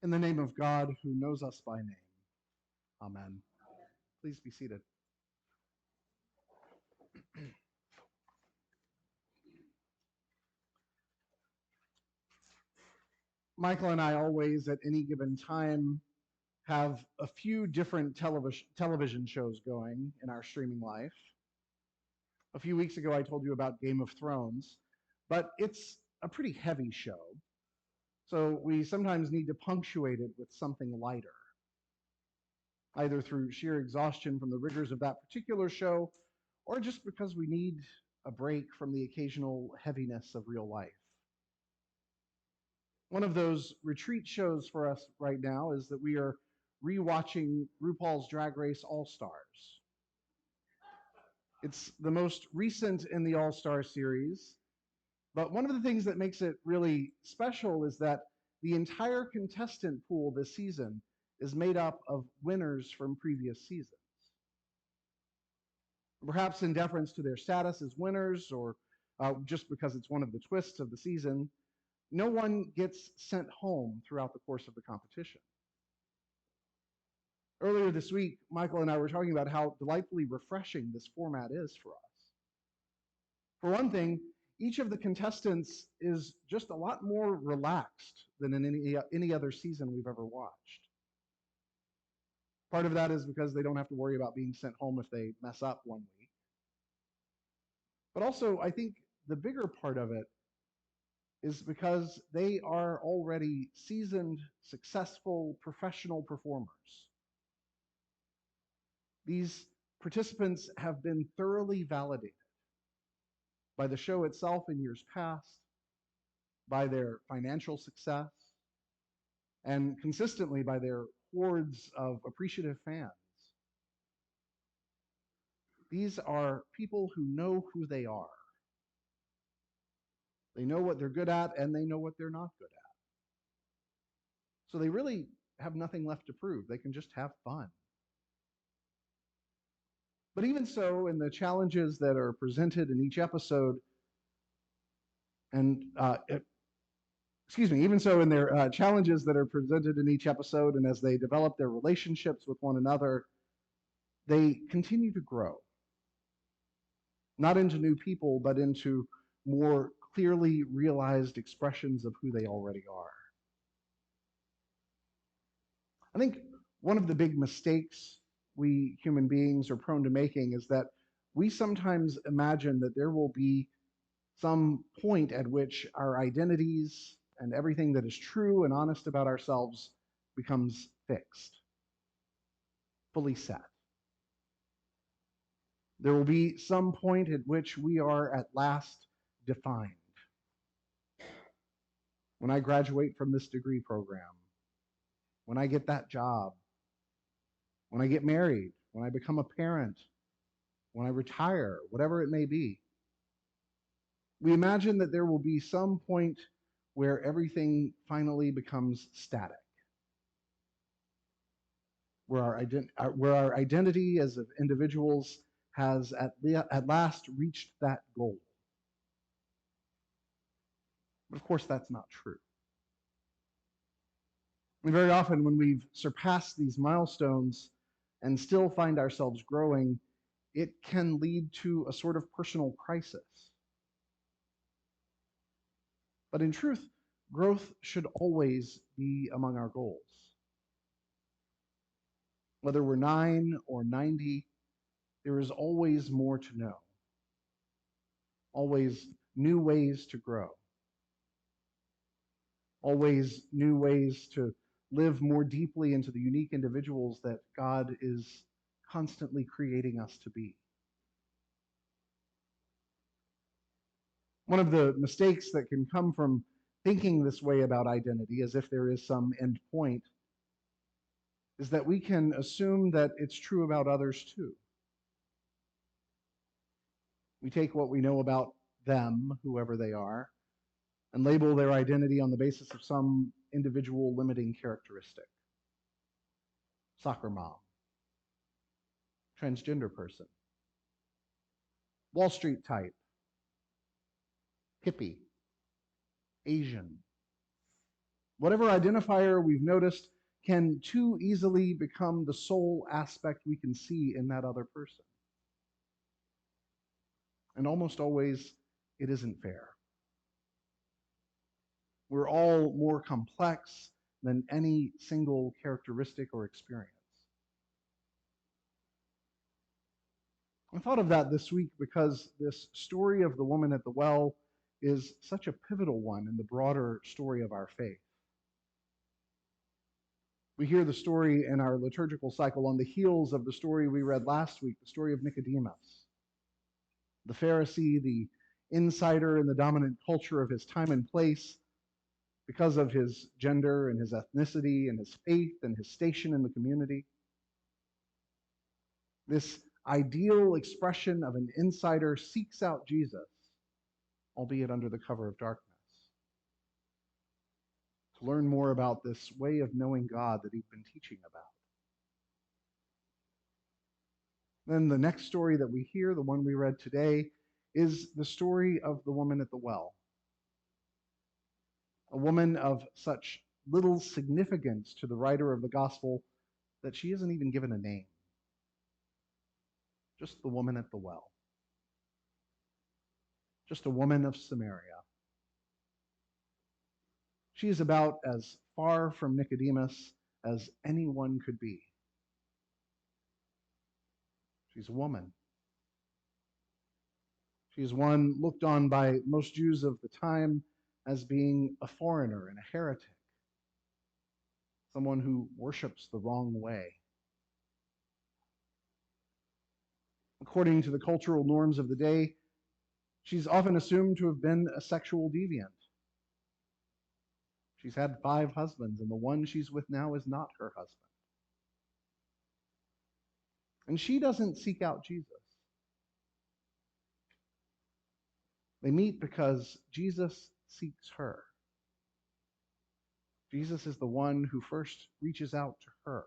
In the name of God, who knows us by name. Amen. Please be seated. Michael and I always, at any given time, have a few different television shows going in our streaming life. A few weeks ago, I told you about Game of Thrones, but it's a pretty heavy show, so we sometimes need to punctuate it with something lighter, either through sheer exhaustion from the rigors of that particular show, or just because we need a break from the occasional heaviness of real life. One of those retreat shows for us right now is that we are rewatching RuPaul's Drag Race All-Stars. It's the most recent in the All-Star series, but one of the things that makes it really special is that the entire contestant pool this season is made up of winners from previous seasons. Perhaps in deference to their status as winners, or just because it's one of the twists of the season, no one gets sent home throughout the course of the competition. Earlier this week, Michael and I were talking about how delightfully refreshing this format is for us. For one thing, each of the contestants is just a lot more relaxed than in any other season we've ever watched. Part of that is because they don't have to worry about being sent home if they mess up one week. But also, I think the bigger part of it is because they are already seasoned, successful, professional performers. These participants have been thoroughly validated by the show itself in years past, by their financial success, and consistently by their hordes of appreciative fans. These are people who know who they are. They know what they're good at, and they know what they're not good at. So they really have nothing left to prove. They can just have fun. But even so, in the challenges that are presented in each episode, even so in their challenges that are presented in each episode, and as they develop their relationships with one another, they continue to grow. Not into new people, but into more clearly realized expressions of who they already are. I think one of the big mistakes we human beings are prone to making is that we sometimes imagine that there will be some point at which our identities and everything that is true and honest about ourselves becomes fixed, fully set. There will be some point at which we are at last defined. When I graduate from this degree program, when I get that job, when I get married, when I become a parent, when I retire, whatever it may be. We imagine that there will be some point where everything finally becomes static, where our identity as individuals has at last reached that goal. But of course, that's not true. And very often when we've surpassed these milestones and still find ourselves growing, it can lead to a sort of personal crisis. But in truth, growth should always be among our goals. Whether we're 9 or 90, there is always more to know, always new ways to grow, always new ways to live more deeply into the unique individuals that God is constantly creating us to be. One of the mistakes that can come from thinking this way about identity, as if there is some end point, is that we can assume that it's true about others too. We take what we know about them, whoever they are, and label their identity on the basis of some individual limiting characteristic. Soccer mom, transgender person, Wall Street type, hippie, Asian, Whatever identifier we've noticed can too easily become the sole aspect we can see in that other person. And almost always, it isn't fair. We're all more complex than any single characteristic or experience. I thought of that this week because this story of the woman at the well is such a pivotal one in the broader story of our faith. We hear the story in our liturgical cycle on the heels of the story we read last week, the story of Nicodemus, the Pharisee, the insider in the dominant culture of his time and place because of his gender and his ethnicity and his faith and his station in the community. This ideal expression of an insider seeks out Jesus, albeit under the cover of darkness, to learn more about this way of knowing God that he'd been teaching about. Then the next story that we hear, the one we read today, is the story of the woman at the well. A woman of such little significance to the writer of the gospel that she isn't even given a name. Just the woman at the well. Just a woman of Samaria. She is about as far from Nicodemus as anyone could be. She's a woman. She is one looked on by most Jews of the time as being a foreigner and a heretic, someone who worships the wrong way. According to the cultural norms of the day, she's often assumed to have been a sexual deviant. She's had 5 husbands, and the one she's with now is not her husband. And she doesn't seek out Jesus. They meet because Jesus seeks her. Jesus is the one who first reaches out to her.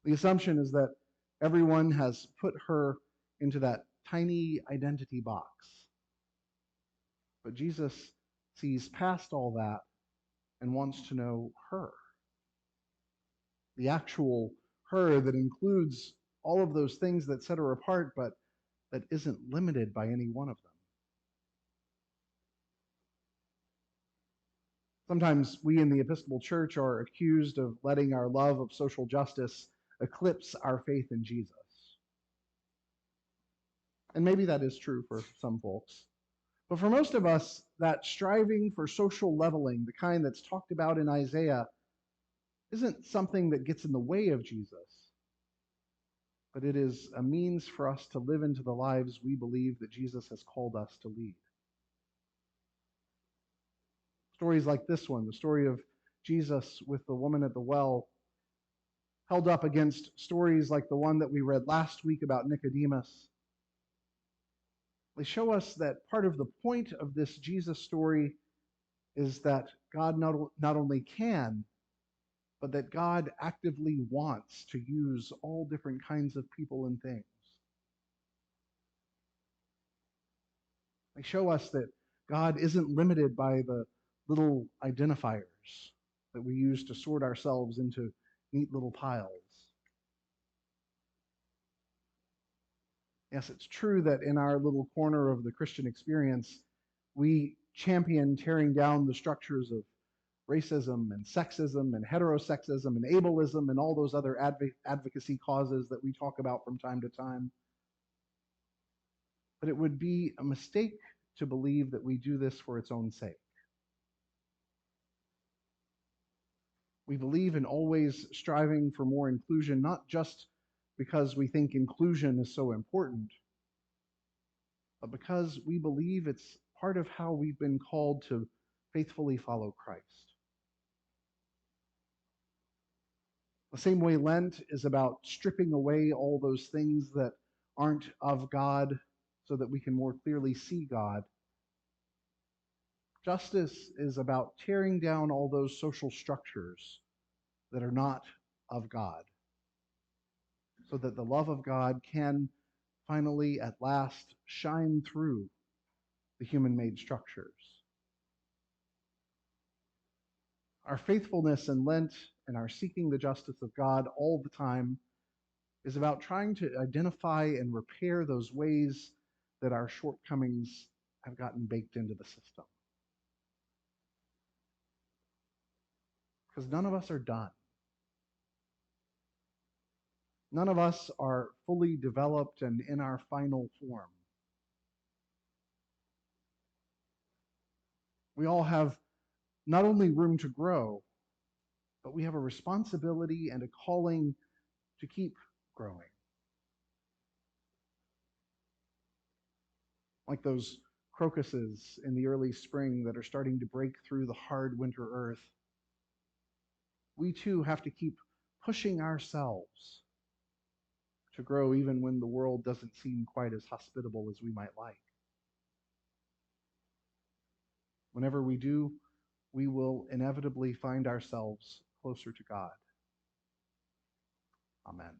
The assumption is that everyone has put her into that tiny identity box. But Jesus sees past all that and wants to know her. The actual her that includes all of those things that set her apart, but that isn't limited by any one of them. Sometimes we in the Episcopal Church are accused of letting our love of social justice eclipse our faith in Jesus. And maybe that is true for some folks. But for most of us, that striving for social leveling, the kind that's talked about in Isaiah, isn't something that gets in the way of Jesus, but it is a means for us to live into the lives we believe that Jesus has called us to lead. Stories like this one, the story of Jesus with the woman at the well, held up against stories like the one that we read last week about Nicodemus. They show us that part of the point of this Jesus story is that God not only can, but that God actively wants to use all different kinds of people and things. They show us that God isn't limited by the little identifiers that we use to sort ourselves into neat little piles. Yes, it's true that in our little corner of the Christian experience, we champion tearing down the structures of racism and sexism and heterosexism and ableism and all those other advocacy causes that we talk about from time to time. But it would be a mistake to believe that we do this for its own sake. We believe in always striving for more inclusion, not just because we think inclusion is so important, but because we believe it's part of how we've been called to faithfully follow Christ. The same way Lent is about stripping away all those things that aren't of God so that we can more clearly see God. Justice is about tearing down all those social structures that are not of God, so that the love of God can finally, at last, shine through the human-made structures. Our faithfulness in Lent and our seeking the justice of God all the time is about trying to identify and repair those ways that our shortcomings have gotten baked into the system. Because none of us are done. None of us are fully developed and in our final form. We all have not only room to grow, but we have a responsibility and a calling to keep growing. Like those crocuses in the early spring that are starting to break through the hard winter earth, we too have to keep pushing ourselves to grow even when the world doesn't seem quite as hospitable as we might like. Whenever we do, we will inevitably find ourselves closer to God. Amen.